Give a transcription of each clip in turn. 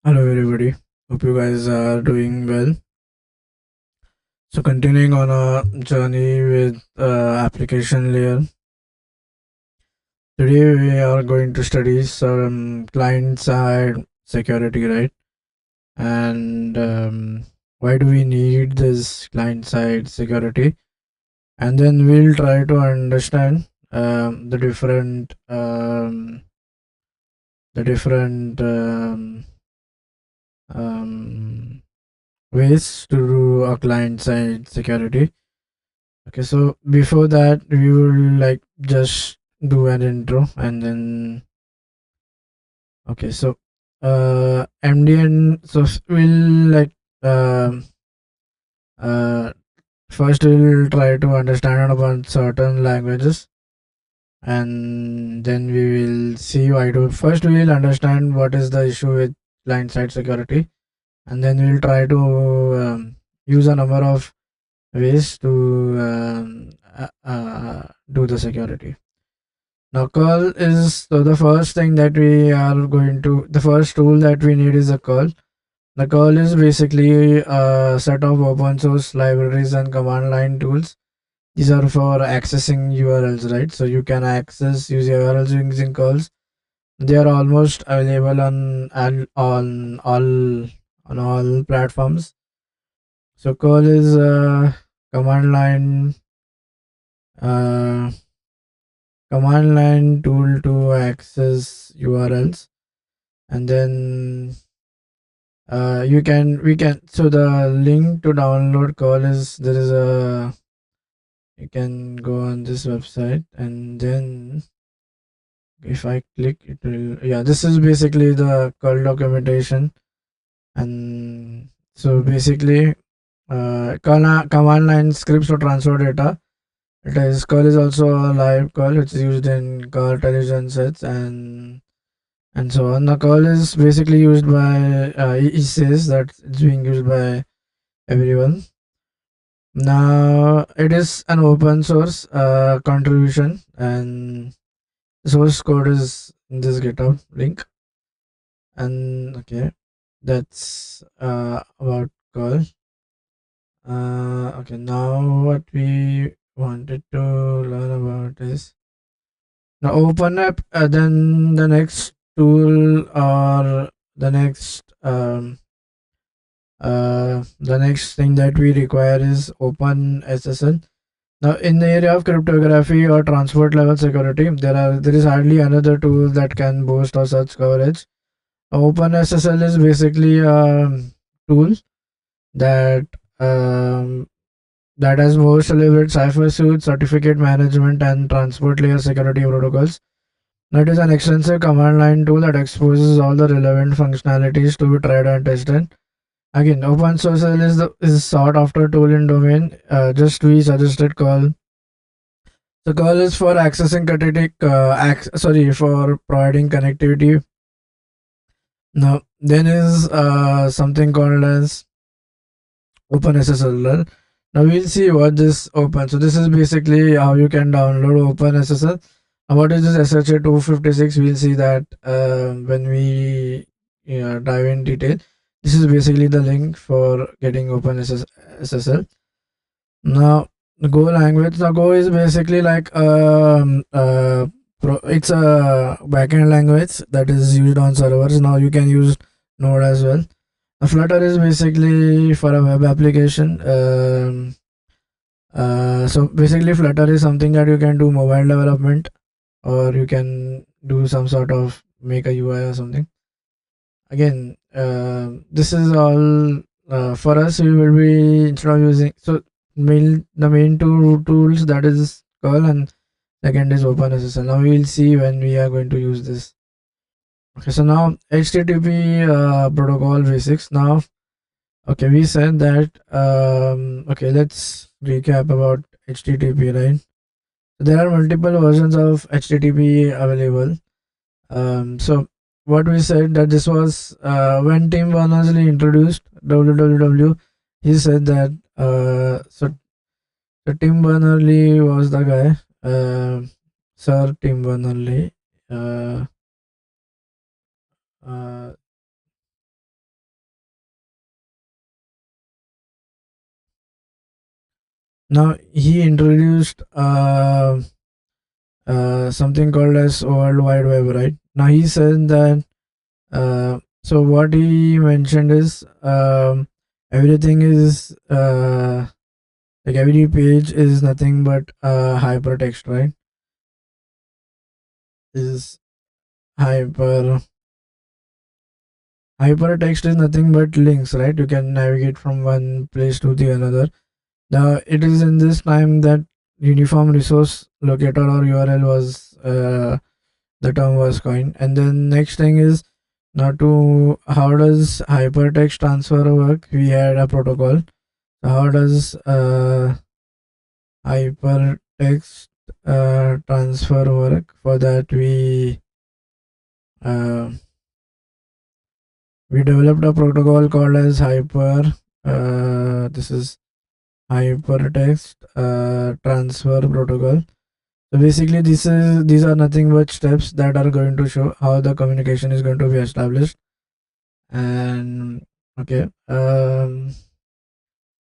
Hello everybody. Hope you guys are doing well. So continuing on our journey with application layer. Today we are going to study some client side security, right? And why do we need this client side security? And then we'll try to understand the different um, ways to do a client side security. Okay, so before that, we will like just do an intro and then okay, so MDN. So we'll like um uh first we'll try to understand about certain languages, and then we will see why do. First, we will understand what is the issue with client side security, and then we'll try to use a number of ways to do the security. Now, curl is so the first thing that we are going to, the first tool that we need is a curl. The curl is basically a set of open source libraries and command line tools. These are for accessing URLs, right? So you can access use URLs using curls. They are almost available on all platforms. So curl is a command line uh, command line tool to access URLs, and then you can we can so the link to download curl is there is a you can go on this website, and then if I click it will, yeah, this is basically the curl documentation. And so basically command line scripts to transfer data. It is curl is also a live curl which is used in curl television sets and so on. The curl is basically used by it says that it's being used by everyone. Now it is an open source contribution, and the source code is in this GitHub link. And okay, that's about curl. Okay, now what we wanted to learn about is now open up. Then the next tool or the next the next thing that we require is open SSL. Now, in the area of cryptography or transport level security, there is hardly another tool that can boast of such coverage. OpenSSL is basically a tool that um, that has most elaborate cipher suite, certificate management, and transport layer security protocols. Now, it is an extensive command line tool that exposes all the relevant functionalities to be tried and tested. Again, OpenSSL is sought after tool in domain. Just we suggested call. The call is for accessing kinetic, for providing connectivity. Now, then is something called as OpenSSL. Now we'll see what this open. So this is basically how you can download OpenSSL. Now what is this SHA 256? We'll see that when we dive in detail. This is basically the link for getting OpenSSL. Now the Go language. Now Go is basically like it's a backend language that is used on servers. Now you can use Node as well. Flutter is basically for a web application. So basically, Flutter is something that you can do mobile development, or you can do some sort of make a UI or something. Again, this is all for us. We will be instead of using the main two tools, that is curl, and second is OpenSSL. Now we will see when we are going to use this. Okay, so now HTTP protocol basics. Now, okay, we said that. Okay, let's recap about HTTP, right? There are multiple versions of HTTP available. So what we said that this was when Tim Berners-Lee introduced www. He said that so Tim Berners-Lee was the guy, Sir Tim Berners-Lee. Uh, uh, Now he introduced something called as World Wide Web, right? Now he said that so what he mentioned is everything is like every page is nothing but hypertext, right? Is hyper hypertext is nothing but links, right? You can navigate from one place to the another. Now it is in this time that uniform resource locator or URL was the term was coined. And then next thing is now to how does hypertext transfer work? We had a protocol. So how does hypertext transfer work? For that uh, we developed a protocol called as this is hypertext transfer protocol. So basically these are nothing but steps that are going to show how the communication is going to be established. And okay,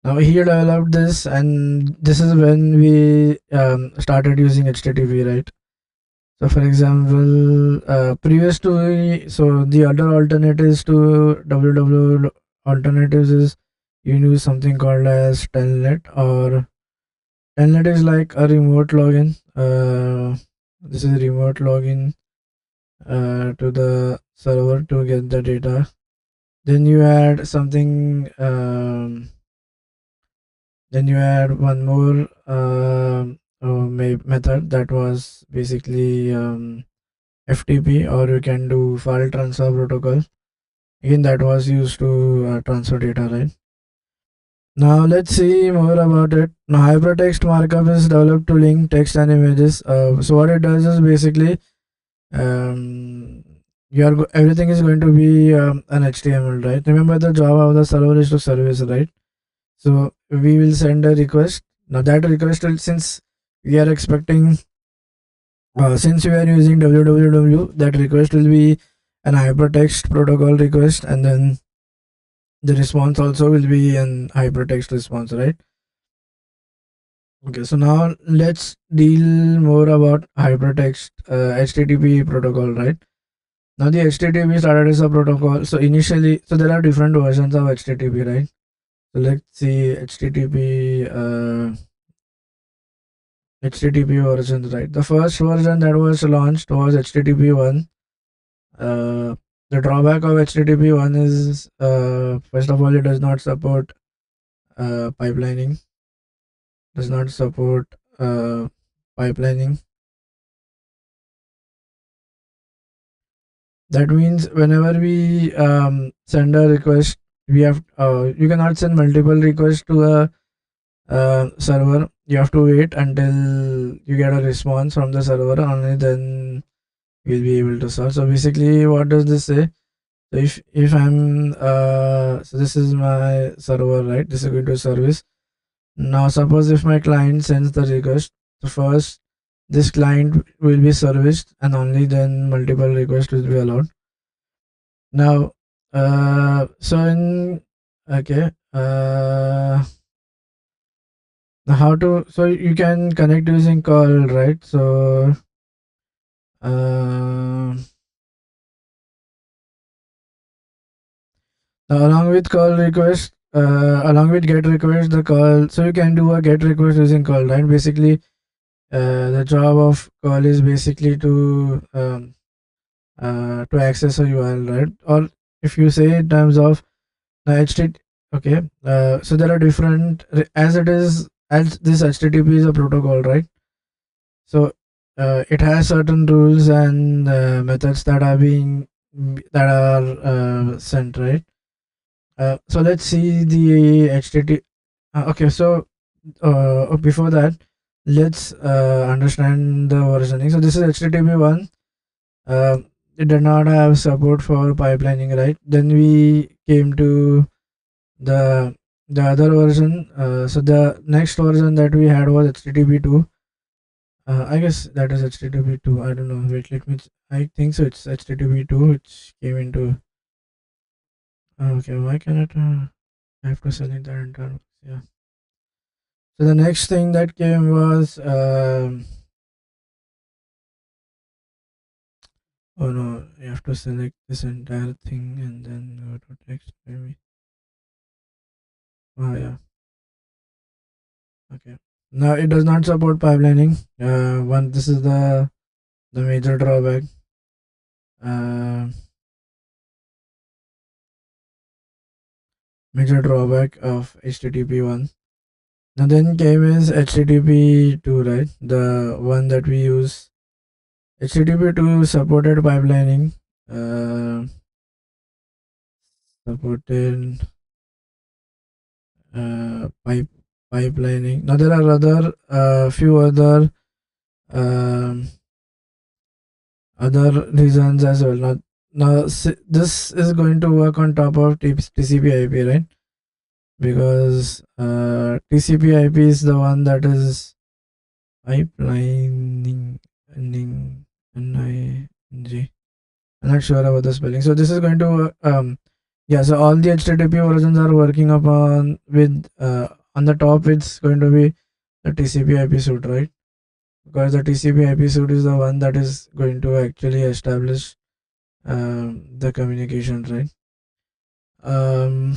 now he developed this, and this is when we started using HTTP, right? So for example, previous to so the other alternatives to www alternatives is you use something called as telnet, or telnet is like a remote login. This is remote login to the server to get the data. Then you add something. Then you add one more method that was basically FTP, or you can do file transfer protocol. Again, that was used to transfer data, right? Now let's see more about it. Now hypertext markup is developed to link text and images. So what it does is basically um, everything is going to be an HTML, right? Remember the job of the server is to service, right? So we will send a request. Now that request will, since we are expecting since we are using www, that request will be an hypertext protocol request, and then the response also will be an hypertext response, right? Okay, so now let's deal more about hypertext HTTP protocol, right? Now the HTTP started as a protocol. So initially, so there are different versions of HTTP, right? So let's see HTTP versions, right? The first version that was launched was HTTP 1. The drawback of HTTP 1 is, first of all, it does not support pipelining. Does not support pipelining. That means whenever we send a request, we have you cannot send multiple requests to a server. You have to wait until you get a response from the server. Only then you'll be able to solve. So basically, what does this say? So if I'm so this is my server, right? This is going to service. Now suppose if my client sends the request, so first this client will be serviced, and only then multiple requests will be allowed. Now so in okay how to, so you can connect using call, right? So uh, along with call request, along with get request, the call, so you can do a get request using call, right? Basically the job of call is basically to access a URL, right? Or if you say in terms of HTTP, okay, so there are different, as it is, as this HTTP is a protocol, right? So it has certain rules and methods that are being that are sent, right? So let's see the HTTP. Okay, so before that, let's understand the versioning. So this is HTTP 1. It did not have support for pipelining, right? Then we came to the the other version. So the next version that we had was HTTP 2. I guess that is HTTP 2. I don't know. Wait, let me. I think so. It's HTTP 2 which came into. Okay, why cannot I have to select that entire? Yeah. So the next thing that came was oh no, you have to select this entire thing and then go to text maybe. Oh yeah, okay. Now it does not support pipelining. One, this is the major drawback. Uh, Major drawback of HTTP 1. Now then came is HTTP 2, right? The one that we use. HTTP 2 supported pipelining. Uh, Supported pipelining. Now there are few um, other reasons as well. Now this is going to work on top of TCP/IP, right? Because TCP/IP is the one that is pipelining ending NING. I'm not sure about the spelling. So this is going to yeah. So all the HTTP versions are working upon with on the top. It's going to be the TCP/IP suite, right? Because the TCP/IP suite is the one that is going to actually establish the communication, right? Um,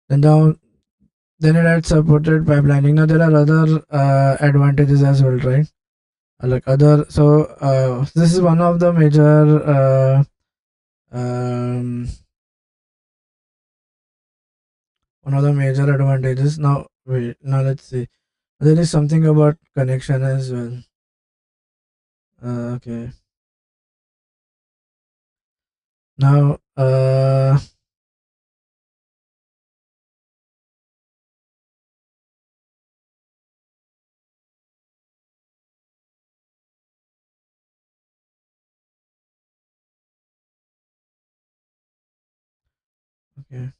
and now then it had supported pipelining. Now there are other advantages as well, right? Like other, so this is um, one of the major advantages. Now wait, now let's see. There is something about connection as well. Okay. Now okay.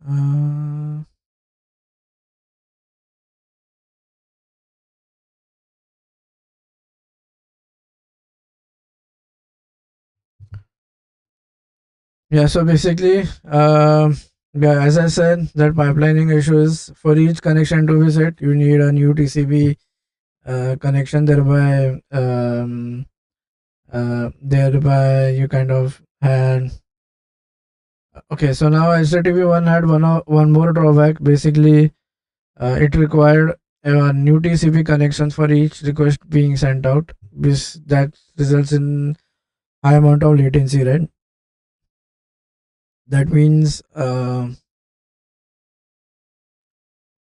Uh, yeah. So basically, yeah, as I said, that pipelining issues for each connection to be set, you need a new TCP connection. Thereby you kind of had okay. So now HTTP one had one more drawback. Basically, it required new TCP connections for each request being sent out. That results in high amount of latency, right? That means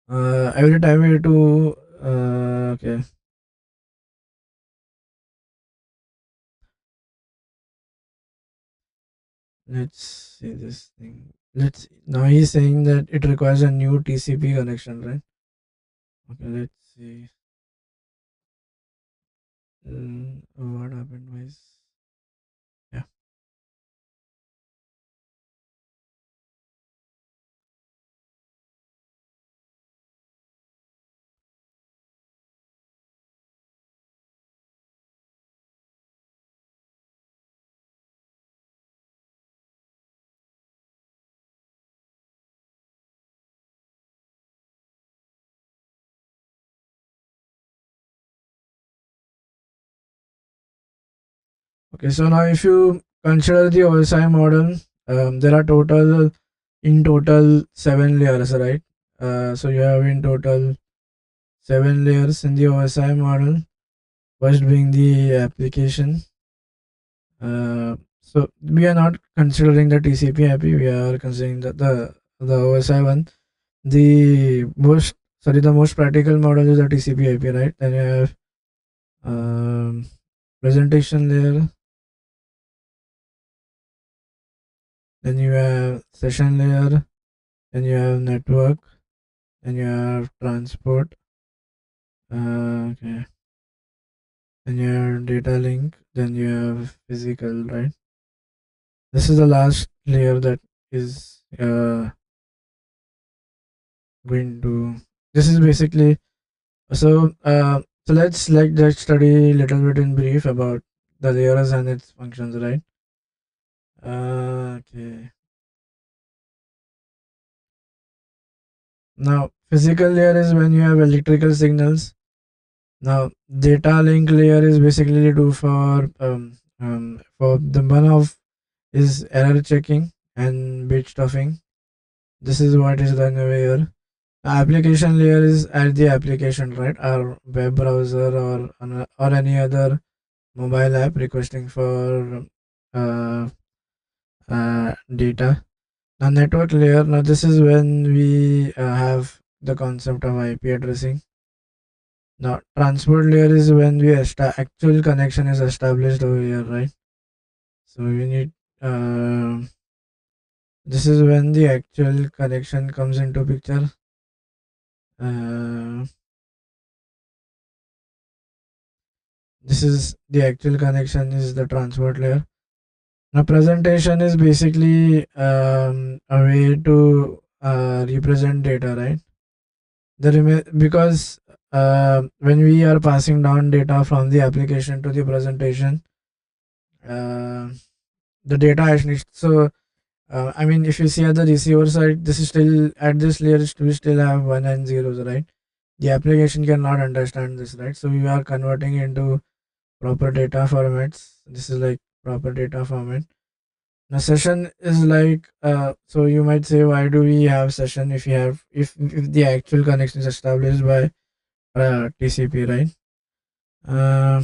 every time you do okay, let's see this thing. Let's now he's saying that it requires a new TCP connection, right? Okay, let's see. What happened was yeah. Okay, so now if you consider the OSI model, there are total 7 layers, right? So you have in total 7 layers in the OSI model. First being the application. So we are not considering the TCP IP. We are considering the OSI one. The most practical model is the TCP IP, right? Then you have presentation layer. Then you have session layer. Then you have network. Then you have transport. Okay. Then you have data link. Then you have physical, right? This is the last layer that is going to. This is basically so let's like just study little bit in brief about the layers and its functions, right? Okay. Now, physical layer is when you have electrical signals. Now, data link layer is basically do for the one of is error checking and bit stuffing. This is what is done over here. Application layer is at the application, right? Our web browser or any other mobile app requesting for uh, data. Now, network layer. Now, this is when we have the concept of IP addressing. Now, transport layer is when we actual connection is established over here, right? So we need. Uh, this is when the actual connection comes into picture. Uh, this is the actual connection is the transport layer. Now, presentation is basically a way to represent data, right? Because when we are passing down data from the application to the presentation, uh, the data actually so I mean, if you see at the receiver side, this is still at this layer, we still have one and zeros, right? The application cannot understand this, right? So we are converting into proper data formats. This is like proper data format. Now session is like so you might say, why do we have session if you have if the actual connection is established by TCP, right? Uh,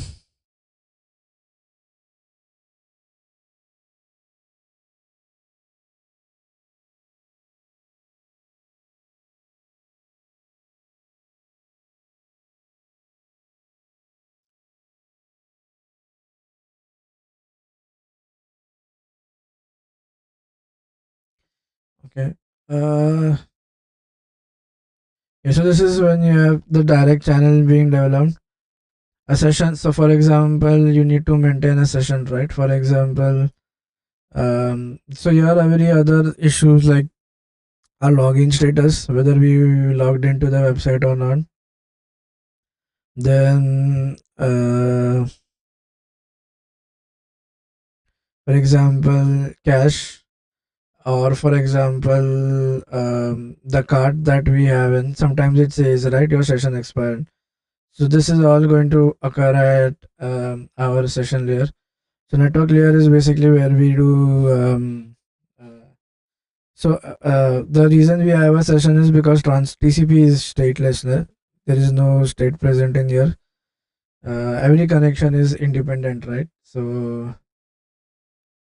okay. Yeah, so this is when you have the direct channel being developed. A session. So for example, you need to maintain a session, right? For example, so you have every other issues like our login status, whether we logged into the website or not. Then, for example, cache, or for example, the card that we have, and sometimes it says, right, your session expired. So this is all going to occur at our session layer. So network layer is basically where we do. The reason we have a session is because trans TCP is stateless. There is no state present in here. Every connection is independent, right? So,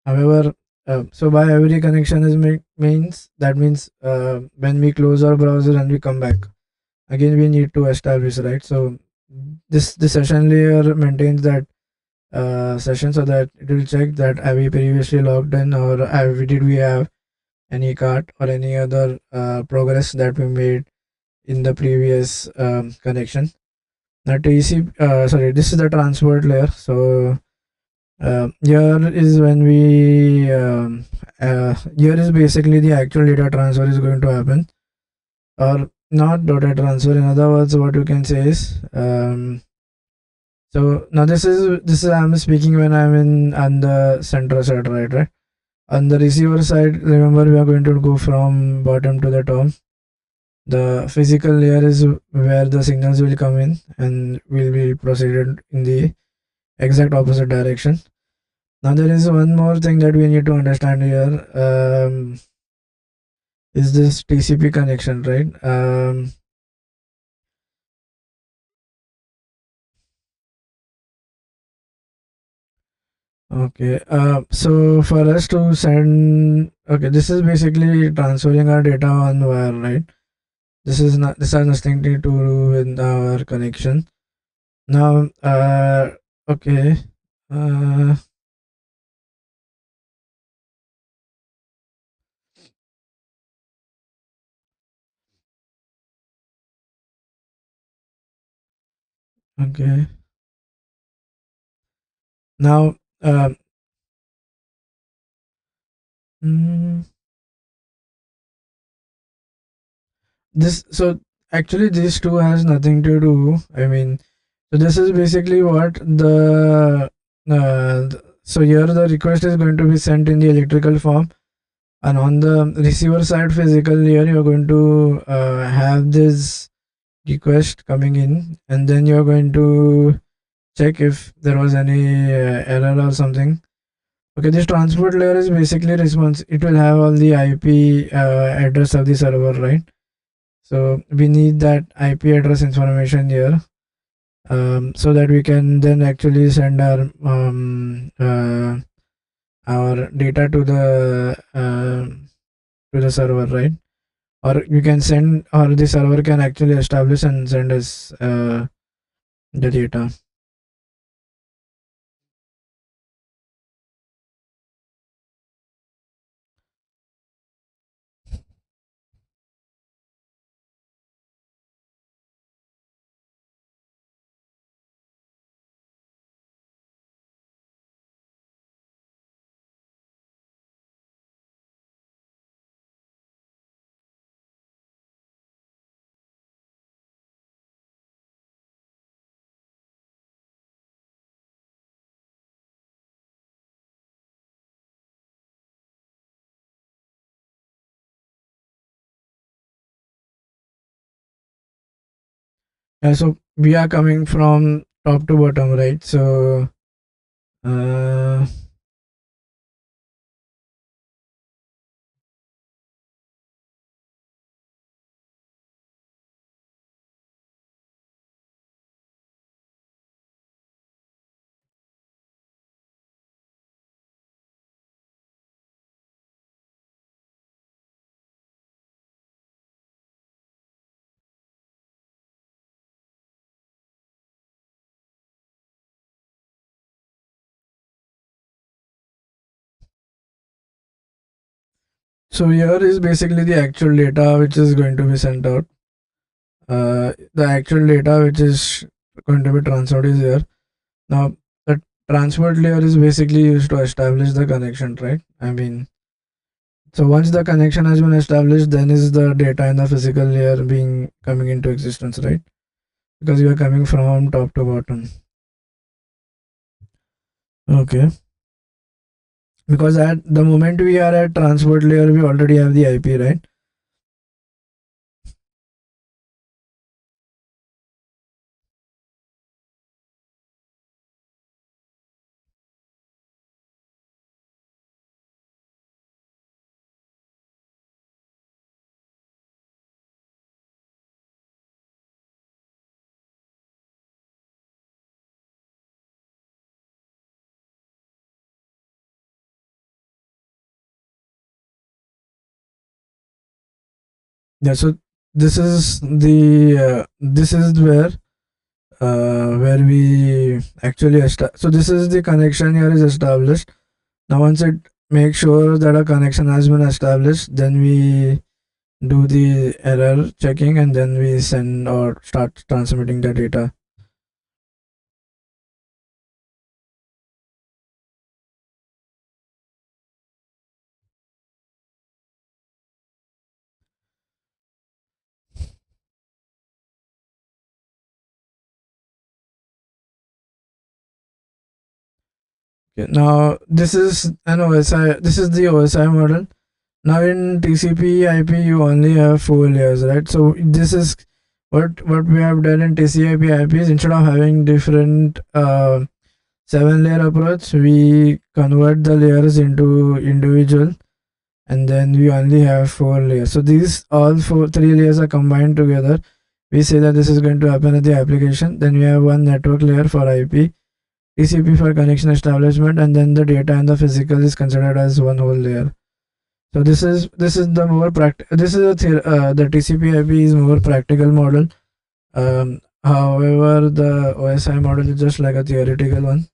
however, so by every connection is means that means when we close our browser and we come back again, we need to establish, right? So this session layer maintains that session so that it will check that have we previously logged in, or did we have any cart or any other progress that we made in the previous connection. Now this is the transport layer. So here is when here is basically the actual data transfer is going to happen, or not data transfer. In other words, what you can say is so now this is I'm speaking when I'm in on the center side, right? On the receiver side, remember we are going to go from bottom to the top. The physical layer is where the signals will come in and will be proceeded in the exact opposite direction. Now there is one more thing that we need to understand here. Is this TCP connection, right? Okay. So for us to send, okay, this is basically transferring our data on wire, right? This has nothing to do with our connection. Now, okay. Uh, okay. Now, mm, this so actually these two has nothing to do. I mean, so this is basically what so here the request is going to be sent in the electrical form, and on the receiver side physical layer you're going to have this request coming in, and then you're going to check if there was any error or something. Okay, this transport layer is basically response. It will have all the IP address of the server, right? So we need that IP address information here, so that we can then actually send our data to the server, right? Or you can send, or the server can actually establish and send us the data. So we are coming from top to bottom, right? So uh, so here is basically the actual data which is going to be sent out. The actual data which is going to be transferred is here. Now the transport layer is basically used to establish the connection, right? I mean, so once the connection has been established, then is the data in the physical layer being coming into existence, right? Because you are coming from top to bottom. Okay. Because at the moment we are at transport layer, we already have the IP, right? Yeah. So this is where we actually so this is the connection here is established. Now once it makes sure that a connection has been established, then we do the error checking, and then we send or start transmitting the data. Okay, now this is an OSI. This is the OSI model. Now in TCP IP you only have 4 layers, right? So this is what we have done in TCP IP is instead of having different 7 layer approach, we convert the layers into individual, and then we only have 4 layers. So these all 3 layers are combined together. We say that this is going to happen at the application. Then we have one network layer for IP, TCP for connection establishment, and then the data and the physical is considered as one whole layer. So this is the more practical. This is the TCP IP is more practical model. However, the OSI model is just like a theoretical one,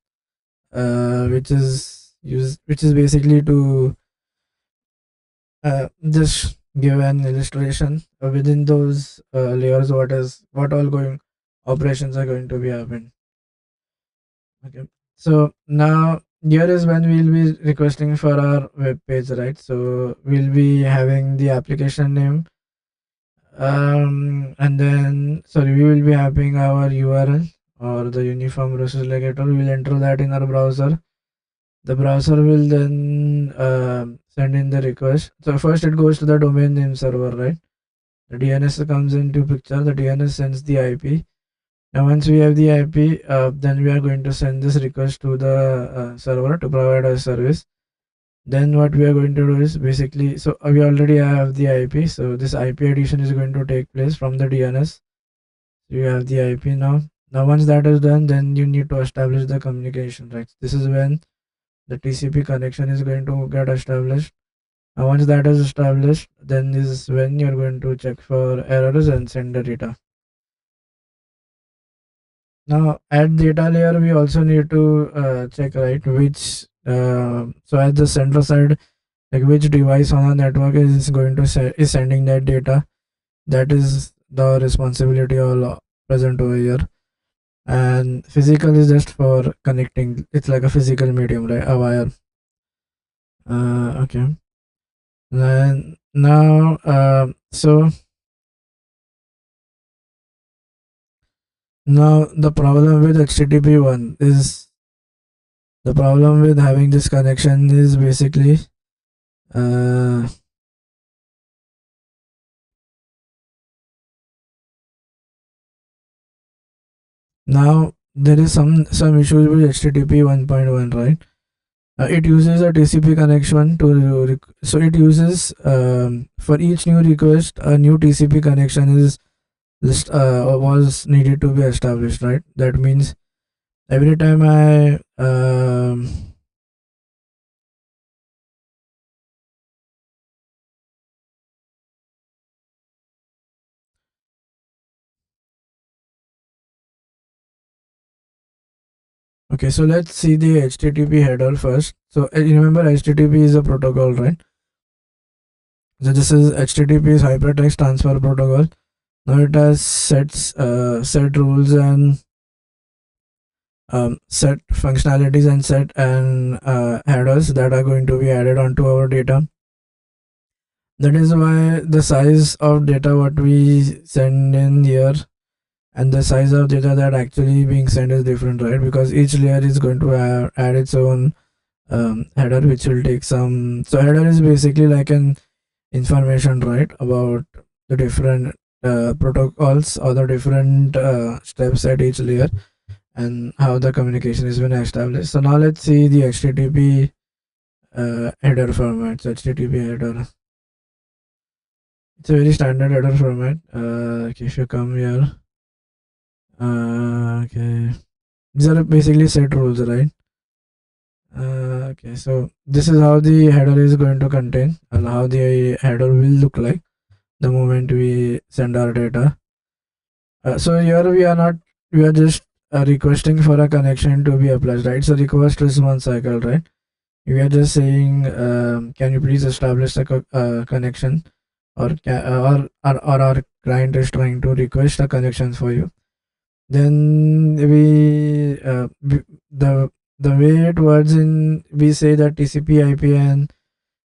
which is basically to just give an illustration within those layers what all going operations are going to be happening. Okay, so now here is when we'll be requesting for our web page, right? So we'll be having the application name, And then sorry, we will be having our URL or the uniform resource locator. We will enter that in our browser. The browser will then send in the request. So first it goes to the domain name server, right? The DNS comes into picture. The DNS sends the IP. Now once we have the IP, then we are going to send this request to the server to provide us service. Then what we are going to do is basically, so we already have the IP. So this IP addition is going to take place from the DNS. You have the IP now. Now once that is done, then you need to establish the communication, right? This is when the TCP connection is going to get established. Now once that is established, then is when you're going to check for errors and send the data. Now at data layer, we also need to check, right, which so at the center side, like which device on the network is going to is sending that data. That is the responsibility all present over here. And physical is just for connecting. It's like a physical medium, right? A wire. Okay. Then now, so now the problem with HTTP one is the problem with having this connection is basically uh, now there is some issues with HTTP 1.1, right? It uses a TCP connection to so it uses for each new request a new TCP connection is was needed to be established, right? That means every time I okay, so let's see the HTTP header first. So remember HTTP is a protocol, right? So this is HTTP is Hypertext Transfer Protocol. Now it has set rules and set functionalities and set and headers that are going to be added onto our data. That is why the size of data what we send in here and the size of data that actually being sent is different, right? Because each layer is going to add its own header, which will take some. So header is basically like an information, right, about the different protocols or the different steps at each layer and how the communication is been established. So now let's see the HTTP header format. So HTTP header. It's a very standard header format. Okay, if you come here, okay, these are basically set rules, right? Okay, so this is how the header is going to contain and how the header will look like the moment we send our data. So here we are not, we are just requesting for a connection to be applied, right? So request is one cycle, right? We are just saying, can you please establish a connection, or, or our client is trying to request a connection for you. Then the way it works in, we say that TCP, IP, and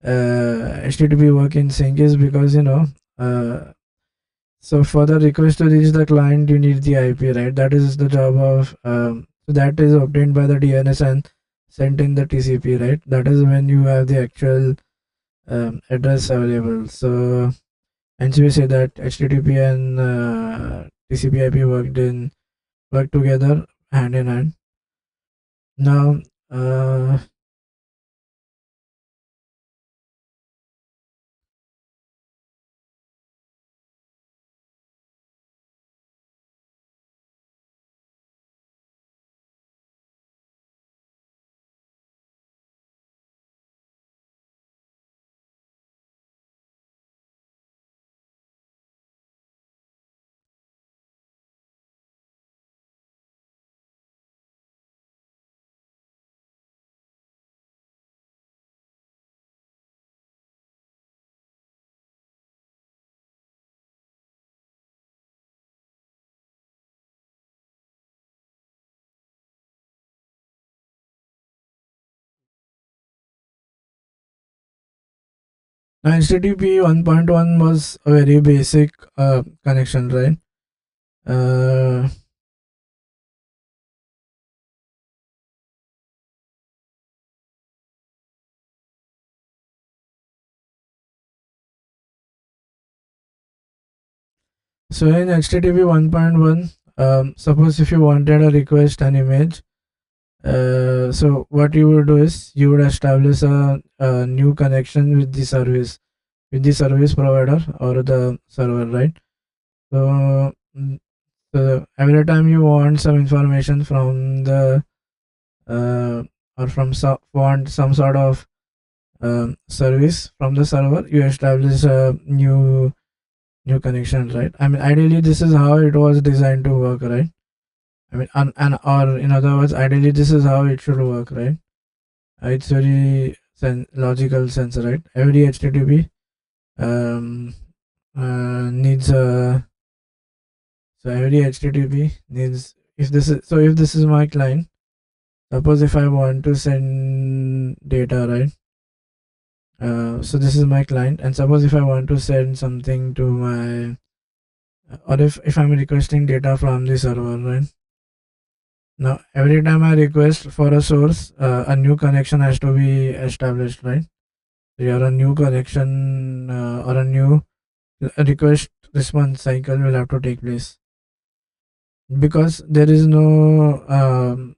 HTTP work in sync is because uh, so for the request to reach the client, you need the IP, right? That is the job of so that is obtained by the DNS and sent in the TCP, right? That is when you have the actual address available. So hence we say that HTTP and TCP IP work together hand in hand. Now, uh, Now HTTP 1.1 was a very basic connection, right? Uh, so in HTTP 1.1, suppose if you wanted a request an image, so what you would do is you would establish a new connection with the service provider or the server, right? So, so every time you want some information from the or from want some sort of service from the server, you establish a new connection, right? I mean, ideally, this is how it was designed to work, right? I mean, and or in other words, ideally, this is how it should work, right? It's very logical sense, right? Every HTTP um, needs a so every HTTP needs if this is my client. Suppose if I want to send data, right? So this is my client, and suppose if I want to send something to my or if I'm requesting data from the server, right? Now every time I request for a source, a new connection has to be established, right? So here a new connection or a new request response cycle will have to take place because there is no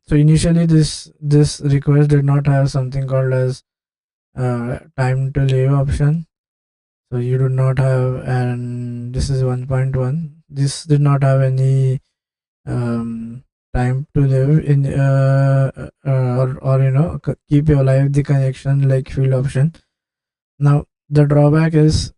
so initially this request did not have something called as time to live option. So you do not have, and this is 1.1. This did not have any time to live in or keep your live the connection like field option. Now the drawback is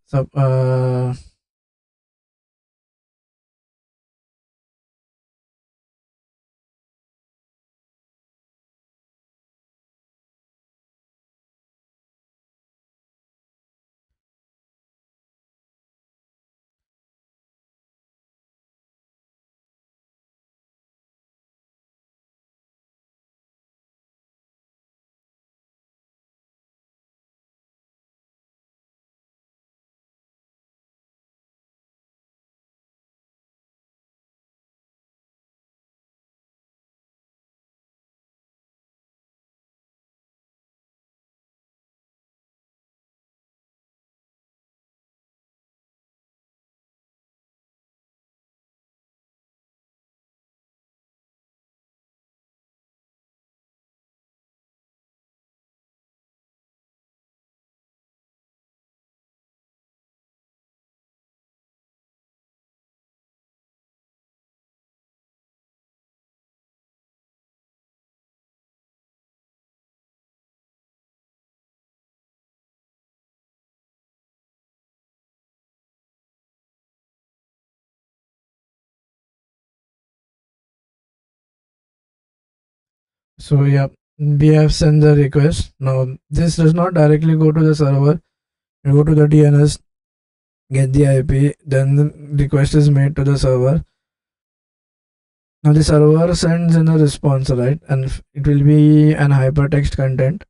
so yeah, we have sent the request. Now this does not directly go to the server. You go to the DNS, get the IP, then the request is made to the server. Now the server sends in a response, right? And it will be an hypertext content.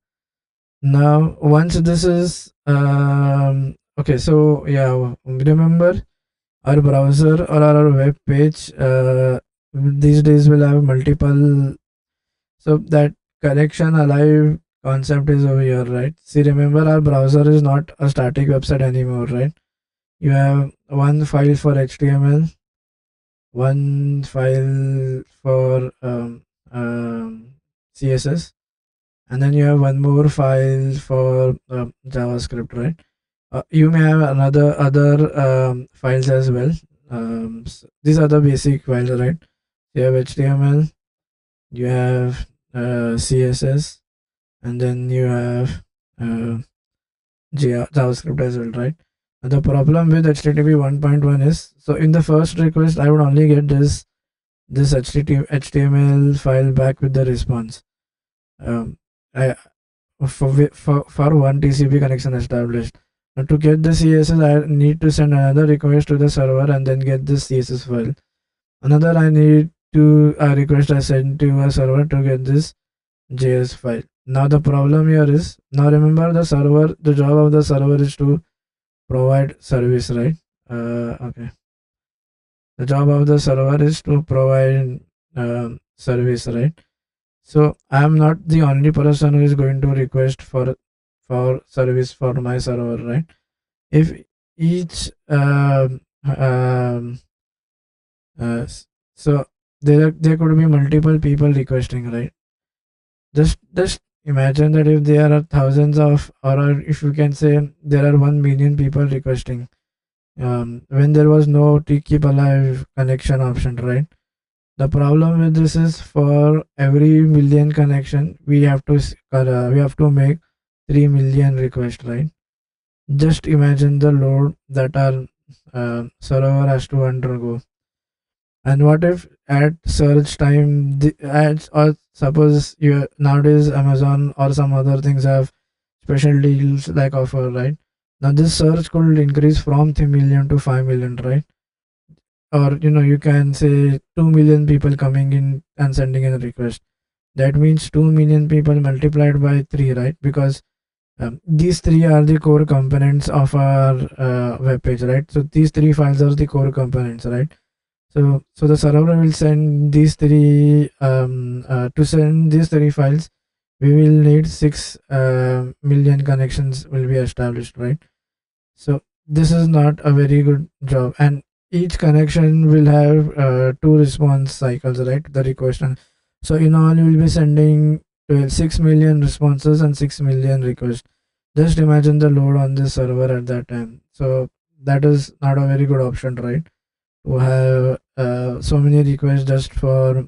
Now once this is okay, so yeah, remember our browser or our web page these days will have multiple, so that connection alive concept is over here, right? See, remember our browser is not a static website anymore, right? You have one file for HTML, one file for CSS, and then you have one more file for JavaScript, right? You may have another other files as well. These are the basic files, right? You have HTML, you have CSS, and then you have uh, JavaScript as well, right? The problem with HTTP 1.1 is, so in the first request, I would only get this HTML file back with the response. I for one TCP connection established. Now to get the CSS, I need to send another request to the server and then get this CSS file. Another I need to request I send to a server to get this JS file. Now the problem here is, now remember the server, the job of the server is to provide service, right? Okay. The job of the server is to provide service, right? So I am not the only person who is going to request for service for my server, right? If each uh, s- so there could be multiple people requesting, right? Just imagine that if there are thousands of, or if you can say there are 1 million people requesting, when there was no to keep alive connection option, right? The problem with this is for every million connection we have to make 3 million requests, right? Just imagine the load that our server has to undergo. And what if at search time the ads, or suppose you nowadays Amazon or some other things have special deals like offer, right? Now this search could increase from 3 million to 5 million, right? Or you can say 2 million people coming in and sending in a request. That means 2 million people multiplied by 3, right? Because these three are the core components of our web page, right? So these three files are the core components, right? So the server will send these three to send these three files. We will need 6 million connections will be established, right? So this is not a very good job, and each connection will have two response cycles, right? The request and so in all you will be sending 6 million responses and 6 million requests. Just imagine the load on this server at that time. So that is not a very good option, right? To have so many requests just for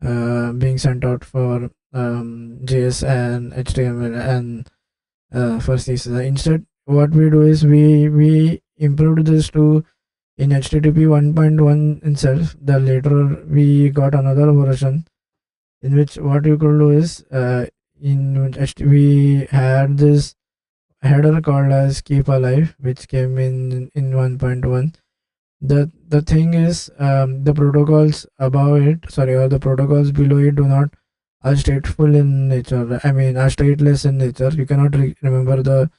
being sent out for JS and HTML and for CSS. Instead, what we do is we improved this to in HTTP 1.1 itself. The later we got another version in which what you could do is we had this header called as keep alive, which came in 1.1. The thing is, the protocols above it, sorry, or the protocols below it do not are stateful in nature. I mean, are stateless in nature. You cannot remember the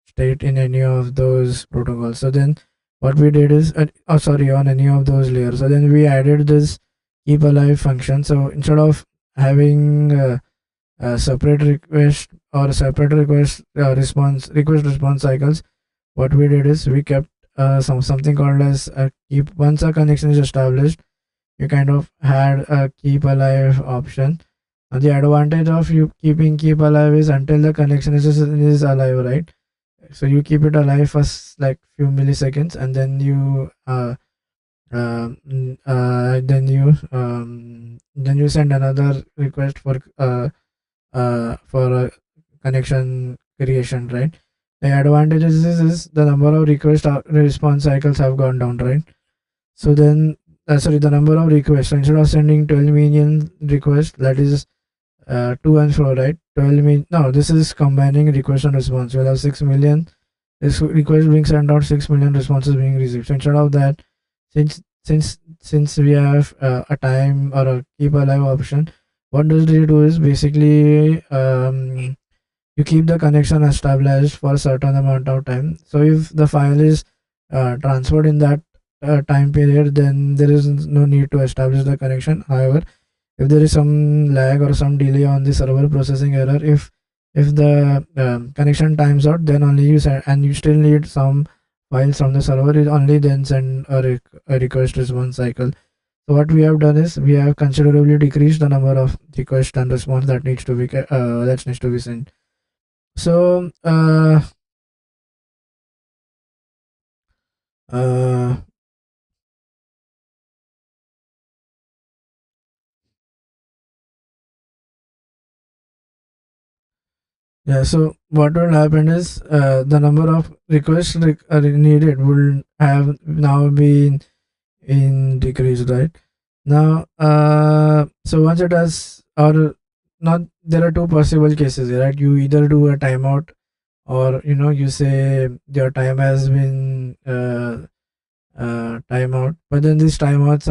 state in any of those protocols. So then, what we did is, oh sorry, on any of those layers. So then we added this keep alive function. So instead of having a separate request or separate request response cycles, what we did is we kept something called as a keep. Once a connection is established, you kind of had a keep alive option. And the advantage of you keeping keep alive is until the connection is alive, right? So you keep it alive for like few milliseconds, and then then you send another request for a connection creation, right? The advantages is the number of request response cycles have gone down, right? So then, sorry, the number of requests. So instead of sending 12 million requests, that is to and fro, right? 12 million. No, this is combining request and response. You'll have 6 million requests being sent out, 6 million responses being received. So instead of that, since we have a time or a keep alive option, what does it do is basically you keep the connection established for a certain amount of time. So if the file is transferred in that time period, then there is no need to establish the connection. However, if there is some lag or some delay on the server processing error, if the connection times out, then only you send, and you still need some files from the server, is only then send a request response cycle. So what we have done is we have considerably decreased the number of request and response that needs to be sent. So uh, yeah, so what will happen is the number of requests needed will have now been in decrease, right? Now, so once it has, or not, there are two possible cases, right? You either do a timeout, or you say your time has been timeout. But then these timeouts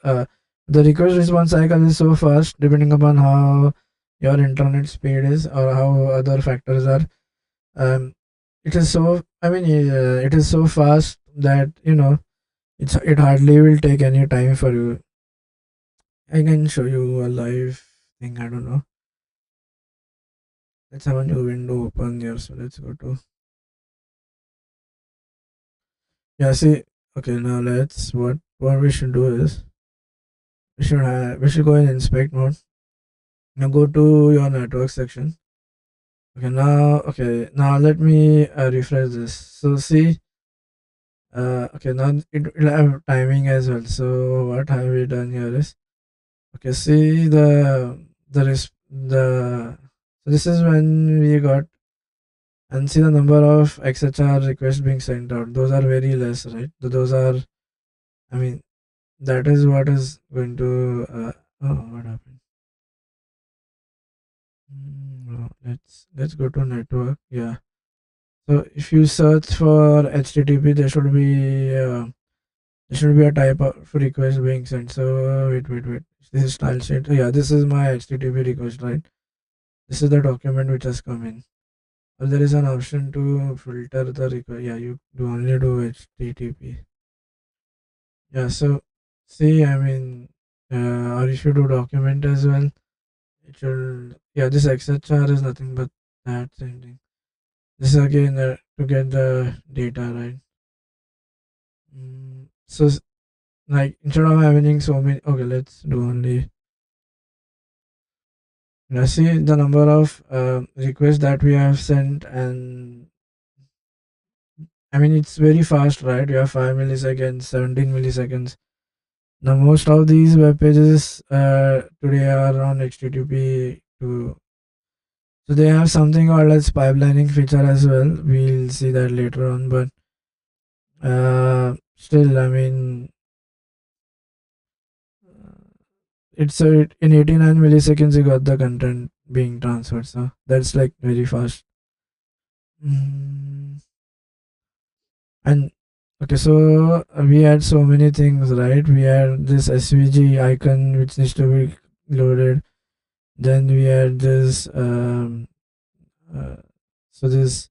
are the request response cycle is so fast, depending upon how your internet speed is or how other factors are. Um, it is so, I mean, it is so fast that it hardly will take any time for you. I can show you a live thing. I don't know. Let's have a new window open here. So let's go to, yeah. See, okay. Now what we should do is we should go in inspect mode. Now go to your network section. Okay, now let me refresh this. So see, okay, now it will have timing as well. So what have we done here is, okay, see the so this is when we got, and see the number of XHR requests being sent out. Those are very less, right? Those are, I mean, that is what is going to. Oh, what happened? No, let's go to network. Yeah. So if you search for HTTP, there should be a type of request being sent. So wait. This is style sheet. Yeah, this is my HTTP request, right? This is the document which has come in. Or there is an option to filter the request. Yeah, you do only do HTTP. Yeah, so see, I mean, or if you do document as well, it should. Yeah, this XHR is nothing but that same thing. This is again to get the data, right? So like instead of having so many, okay, let's do only. Let's see the number of requests that we have sent, and I mean it's very fast, right? You have 5 milliseconds, 17 milliseconds. Now most of these web pages today are on HTTP to, so they have something called as pipelining feature as well. We'll see that later on, but still, I mean, it's in 89 milliseconds you got the content being transferred, so that's like very fast. Mm, and okay, so we had so many things, right? We had this SVG icon which needs to be loaded. Then we had this. Uh, so this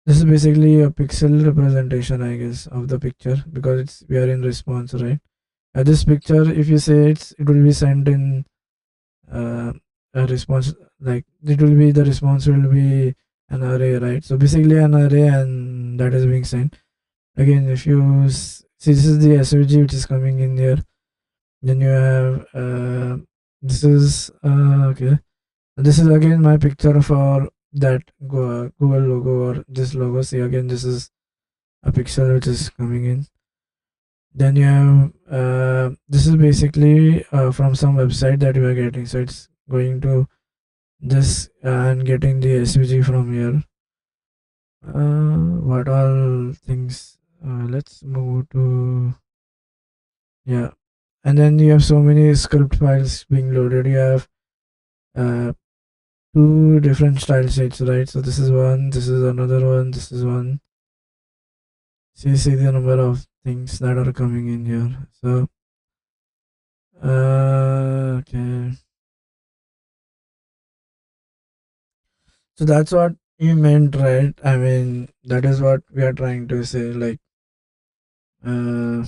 is basically a pixel representation, I guess, of the picture because we are in response, right? This picture, if you say it will be sent in uh, a response, like it will be, the response will be an array, right? So basically an array, and that is being sent. Again, if you see, this is the SVG which is coming in here. Then you have this is okay. This is again my picture for that Google logo or this logo. See, again, this is a pixel which is coming in. Then you have this is basically from some website that you are getting. So it's going to this and getting the SVG from here. What all things? Let's move to, yeah. And then you have so many script files being loaded. You have uh, two different style sheets, right? So this is one, this is another one, this is one. See the number of things that are coming in here. So okay. So that's what you meant, right? I mean, that is what we are trying to say. Like, uh,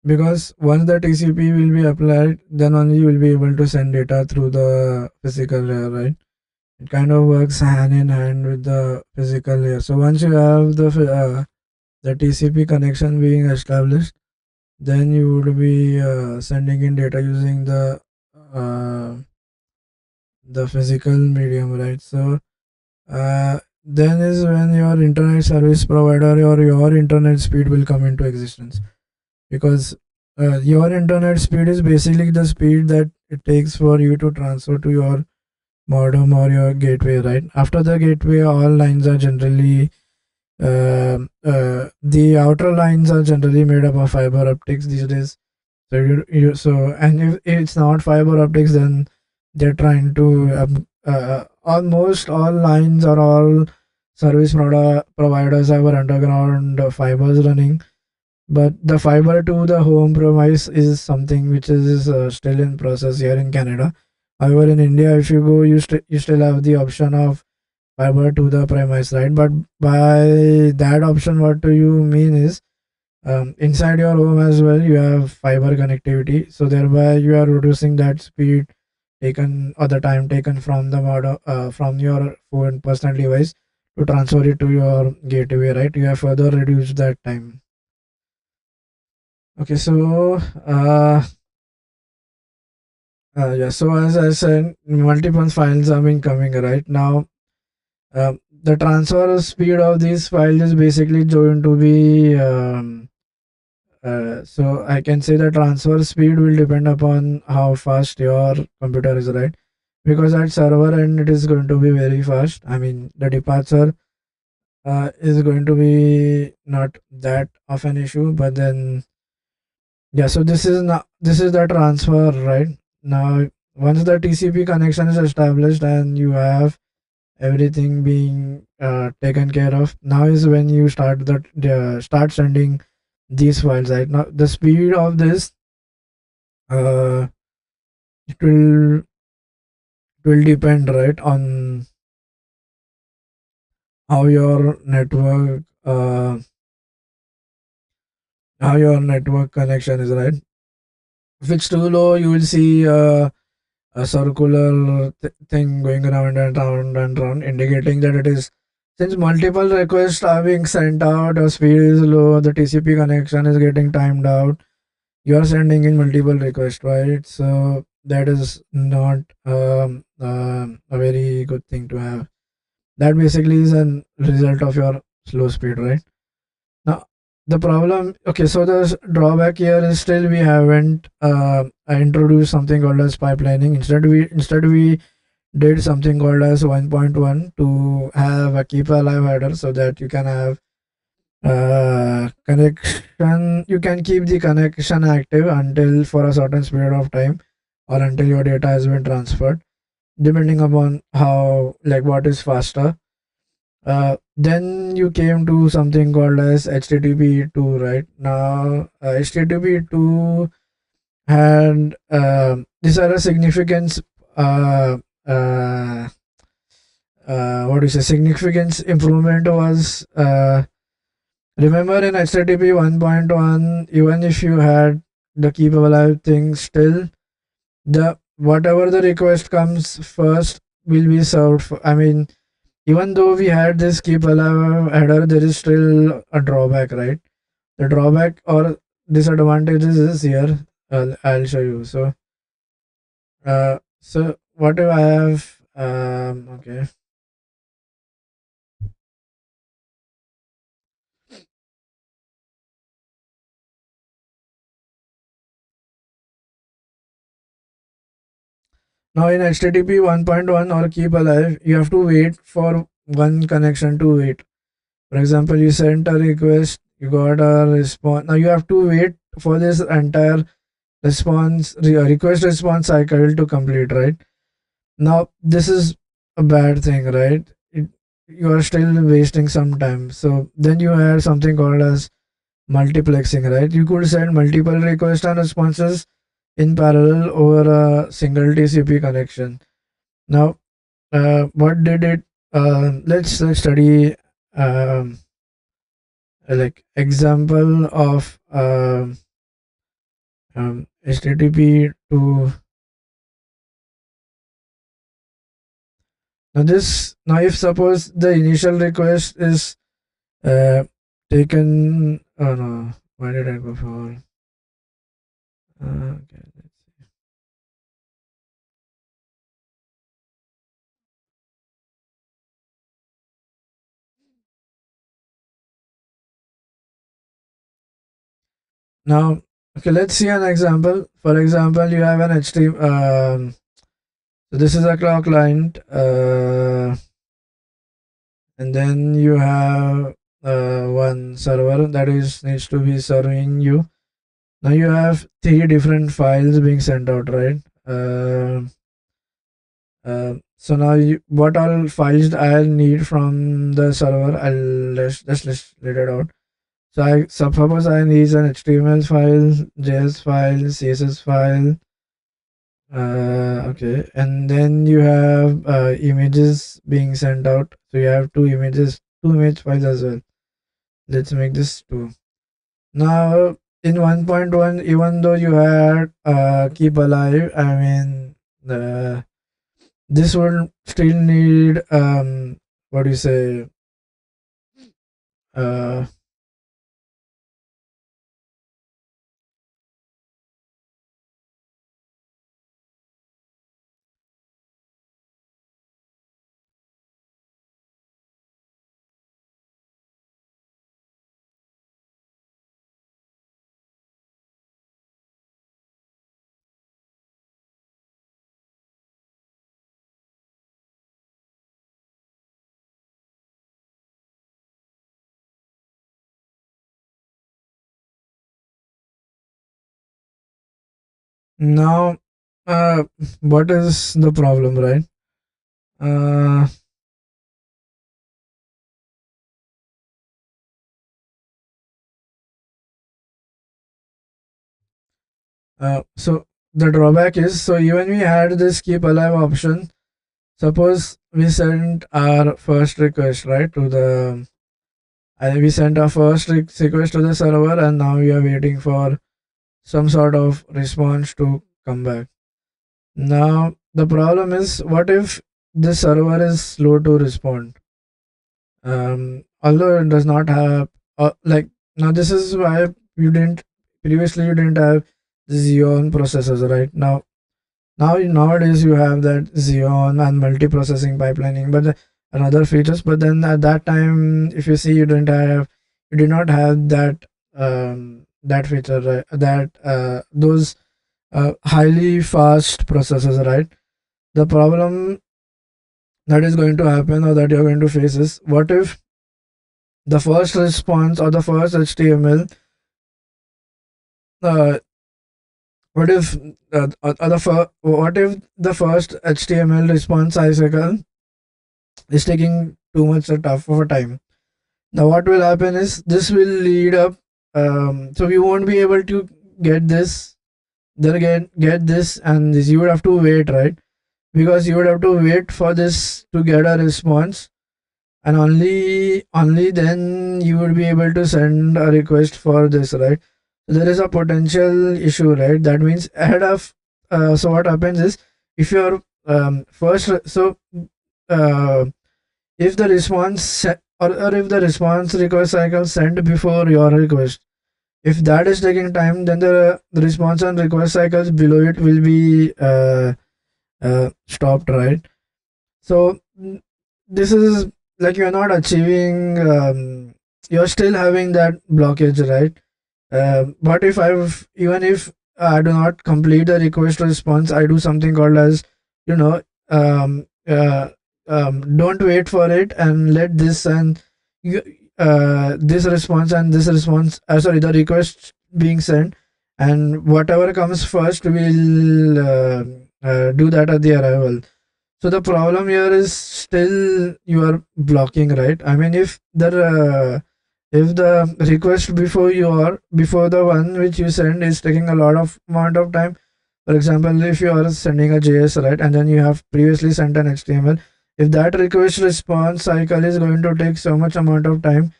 because once the TCP will be applied, then only you will be able to send data through the physical layer, right? It kind of works hand in hand with the physical layer. So once you have the TCP connection being established, then you would be sending in data using uh, the physical medium, right? So then is when your internet service provider or your internet speed will come into existence, because your internet speed is basically the speed that it takes for you to transfer to your modem or your gateway, right? After the gateway, all lines are generally the outer lines are generally made up of fiber optics these days. So and if it's not fiber optics, then they're trying to almost all lines or all providers have underground fibers running, but the fiber to the home premise is something which is still in process here in Canada. However, in India, if you go, you still have the option of fiber to the premise, right? But by that option, what do you mean is inside your home as well, you have fiber connectivity. So thereby, you are reducing that speed taken or the time taken from the model from your phone personal device to transfer it to your gateway, right? You have further reduced that time. Okay, so yeah, so as I said, multiple files have been coming right now. The transfer speed of these files is basically going to be so I can say the transfer speed will depend upon how fast your computer is, right? Because at server end it is going to be very fast. I mean, the departure is going to be not that of an issue, but then yeah. So this is the transfer, right? Now, once the TCP connection is established and you have everything being taken care of, now is when you start sending these files, right? Now the speed of this uh, it will depend, right, on how your network connection is, right? If it's too low, you will see a circular thing going around and round and round, indicating that it is, since multiple requests are being sent out, the speed is low, the TCP connection is getting timed out, you are sending in multiple requests, right? So that is not a very good thing to have. That basically is a result of your slow speed, right? Now, the problem, okay, so the drawback here is still we haven't introduced something called as pipelining. Instead we did something called as 1.1 to have a keep alive header so that you can have connection. You can keep the connection active until for a certain period of time or until your data has been transferred, depending upon how like what is faster. Then you came to something called as HTTP2, right? Now, HTTP2 had these are a significance. Uh, uh, what do you say? Significance improvement was remember in HTTP 1.1, even if you had the keep alive thing, still the whatever the request comes first will be served. I mean, even though we had this keep alive header, there is still a drawback, right? The drawback or disadvantages is here. I'll show you. So what do I have? Okay. Now in HTTP 1.1 or keep alive, you have to wait for one connection to wait. For example, you sent a request, you got a response. Now you have to wait for this entire request response cycle to complete, right? Now this is a bad thing, right? You are still wasting some time. So then you had something called as multiplexing, right? You could send multiple requests and responses in parallel over a single TCP connection. Now, what did it? Let's study um, like example of HTTP to now if suppose the initial request is uh, taken. Oh no, why did I go for? Okay. Now, okay, let's see an example. For example, you have an HTTP. So this is a clock client, and then you have one server that is needs to be serving you. Now you have three different files being sent out, right? So now what all files I need from the server, I'll just let it out. So suppose I need an HTML file, JS file, CSS file. Okay, and then you have images being sent out. So you have two image files as well. Let's make this two. Now in 1.1, even though you had keep alive, I mean this would still need what do you say uh now uh what is the problem, right? uh so the drawback is, so even we had this keep alive option. Suppose we sent our first request, right, to the we sent our first request to the server, and now we are waiting for some sort of response to come back. Now the problem is, what if this server is slow to respond? Although it does not have like, now this is why you didn't have Xeon processors, right? Now nowadays you have that Xeon and multiprocessing pipelining, but and other features. But then at that time, if you see, you did not have that feature, right? That those highly fast processors, right? The problem that is going to happen, or that you're going to face, is what if the first response or the first HTML, uh, what if what if the first HTML response cycle is taking too much tough of a time? Now what will happen is, this will lead up, so we won't be able to get this get this, and this you would have to wait, right? Because you would have to wait for this to get a response, and only then you would be able to send a request for this, right? So there is a potential issue, right? That means ahead of so what happens is, if you're uh, if the or if the response request cycle sent before your request, if that is taking time, then the response and request cycles below it will be stopped, right? So this is like, you're not achieving, you're still having that blockage, right? But if even if I do not complete the request response, I do something called as, you know, don't wait for it, and let this and you- this response and this response, sorry, the request being sent, and whatever comes first, we'll do that at the arrival. So the problem here is still you are blocking, right? I mean, if the request before the one which you send is taking a lot of amount of time, for example, if you are sending a JS, right, and then you have previously sent an HTML, if that request response cycle is going to take so much amount of time,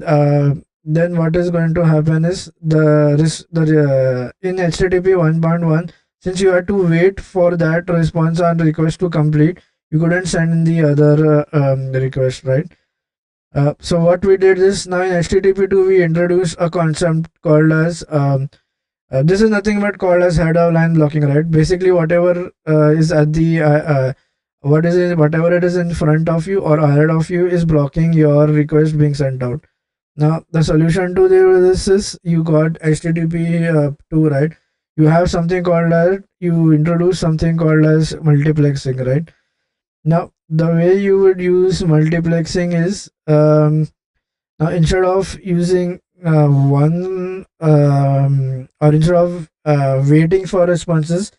uh, then what is going to happen is, in HTTP 1.1, since you had to wait for that response and request to complete, you couldn't send the other request, right? So what we did is, now in HTTP2 we introduced a concept called as, this is nothing but called as head of line blocking, right? Basically, whatever is at the whatever it is in front of you or ahead of you is blocking your request being sent out. Now the solution to this is, you got HTTP 2, right? You have something called as, you introduce something called as multiplexing, right? Now the way you would use multiplexing is, now instead of using one or instead of waiting for responses,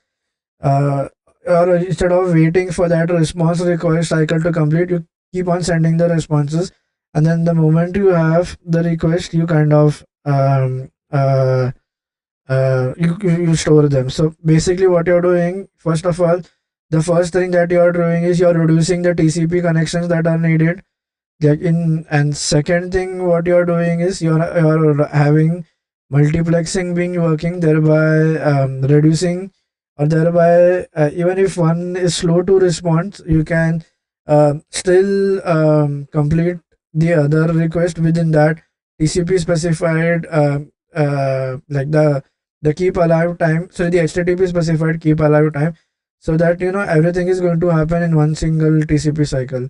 uh, waiting for that response request cycle to complete, you keep on sending the responses, and then the moment you have the request, you kind of you store them. So basically what you're doing, first of all, the first thing that you're doing is you're reducing the TCP connections that are needed. Like in and second thing what you're doing is you're having multiplexing being working, thereby reducing, or thereby even if one is slow to respond, you can still complete the other request within that TCP specified like the keep alive time, so the HTTP specified keep alive time, so that everything is going to happen in one single TCP cycle.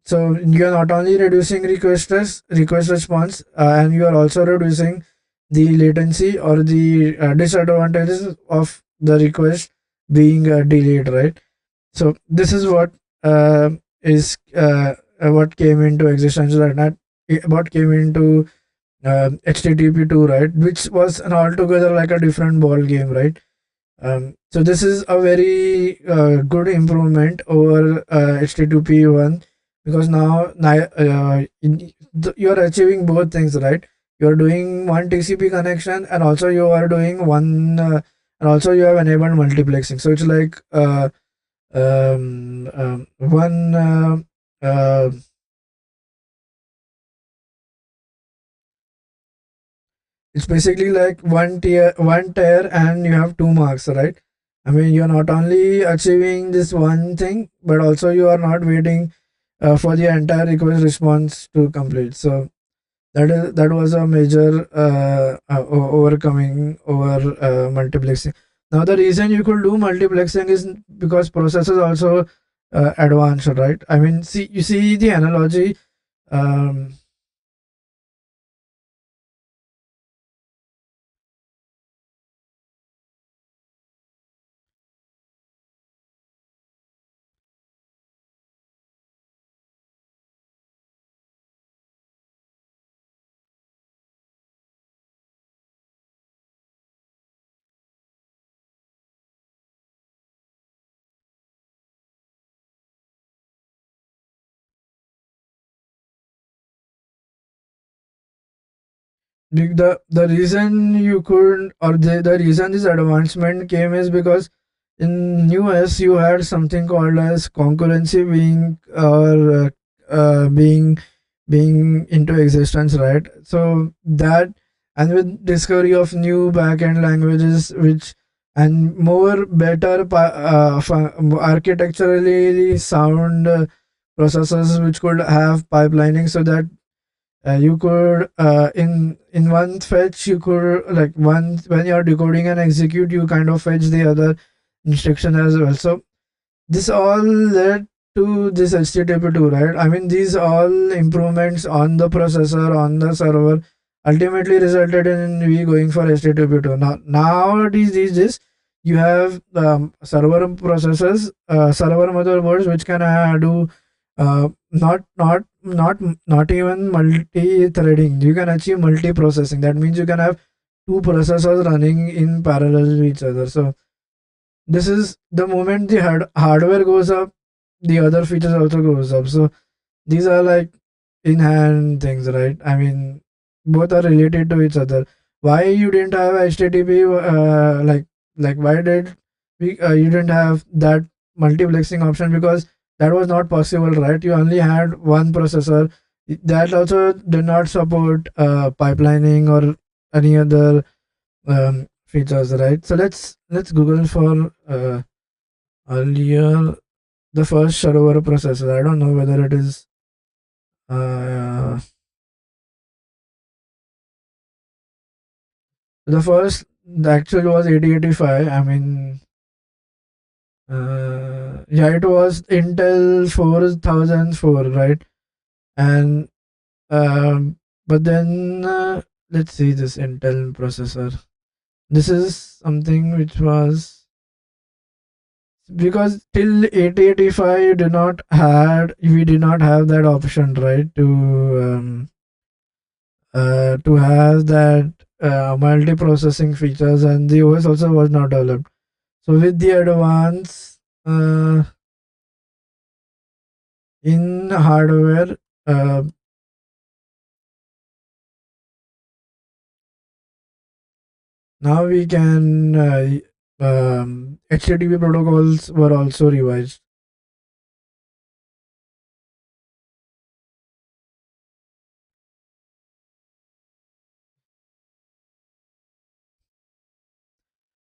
So you are not only reducing request response, and you are also reducing the latency or the disadvantages of the request being delayed, right? So this is is what came into existence, right? Not what came into HTTP2, right? Which was an altogether like a different ball game, right? So this is a very good improvement over HTTP1, because you are achieving both things, right? You are doing one TCP connection, and also you are doing and also you have enabled multiplexing. So it's like one uh, it's basically like one tier, and you have two marks, right? I mean, you're not only achieving this one thing, but also you are not waiting for the entire request response to complete. So that was a major overcoming over multiplexing. Now the reason you could do multiplexing is because processors also advanced, right? I mean, see, you see the analogy. Um, the reason you could, or the reason this advancement came is because in US you had something called as concurrency being or being into existence, right? So that, and with discovery of new backend languages, which and more better architecturally sound processors which could have pipelining, so that you could in one fetch, you could like one when you're decoding and execute, you kind of fetch the other instruction as well. So this all led to this HTTP2, right? I mean, these all improvements on the processor, on the server, ultimately resulted in we going for HTTP2. Nowadays, these days, you have server processors, server motherboards, which can do not even multi-threading. You can achieve multi-processing. That means you can have two processors running in parallel to each other. So this is the moment the hardware goes up, the other features also goes up. So these are like in hand things, right? I mean, both are related to each other. Why you didn't have HTTP? Like why did you didn't have that multiplexing option? Because that was not possible, right? You only had one processor. That also did not support pipelining or any other features, right? So let's Google for earlier the first server processor. I don't know whether it is uh, the first. The actual was 8085. I mean, yeah, it was Intel 4004, right? And but then let's see this Intel processor. This is something which was, because till 8085 we did not have that option, right? To have that multi-processing features, and the OS also was not developed. So with the advance in hardware, uh, now we can HTTP protocols were also revised.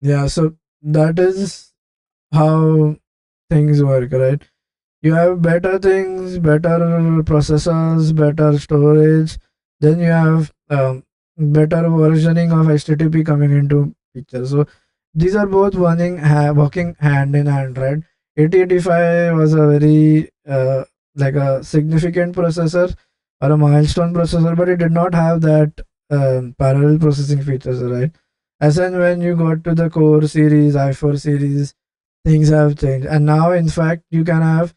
Yeah, so that is how things work, right? You have better things, better processors, better storage, then you have better versioning of HTTP coming into picture. So these are both working hand in hand, right? 8085 was a very like a significant processor or a milestone processor, but it did not have that parallel processing features, right? As and when you got to the core series, i4 series, things have changed, and now in fact you can have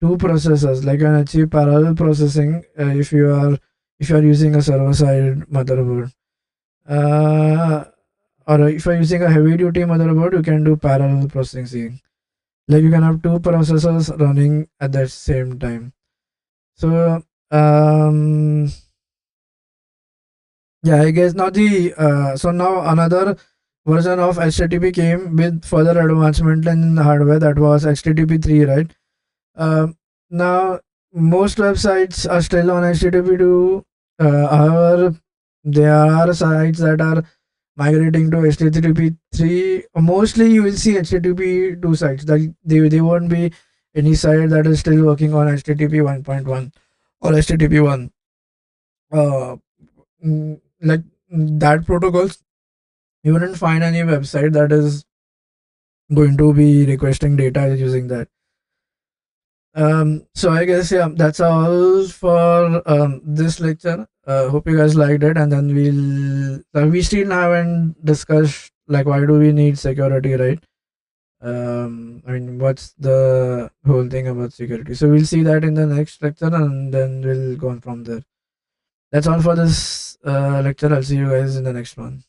two processors, like you can achieve parallel processing if you are using a server side motherboard, uh, or if you're using a heavy duty motherboard, you can do parallel processing, like you can have two processors running at the same time. So yeah, I guess now the so now another version of HTTP came with further advancement in hardware, that was HTTP 3, right? Now, most websites are still on HTTP 2. However, there are sites that are migrating to HTTP 3. Mostly, you will see HTTP 2 sites. That they won't be any site that is still working on HTTP 1.1 or HTTP 1. Uh, like that protocols, you wouldn't find any website that is going to be requesting data using that. So I guess yeah, that's all for this lecture. Hope you guys liked it, and then we still haven't discussed like why do we need security, right? I mean, what's the whole thing about security? So we'll see that in the next lecture, and then we'll go on from there. That's all for this lecture. I'll see you guys in the next one.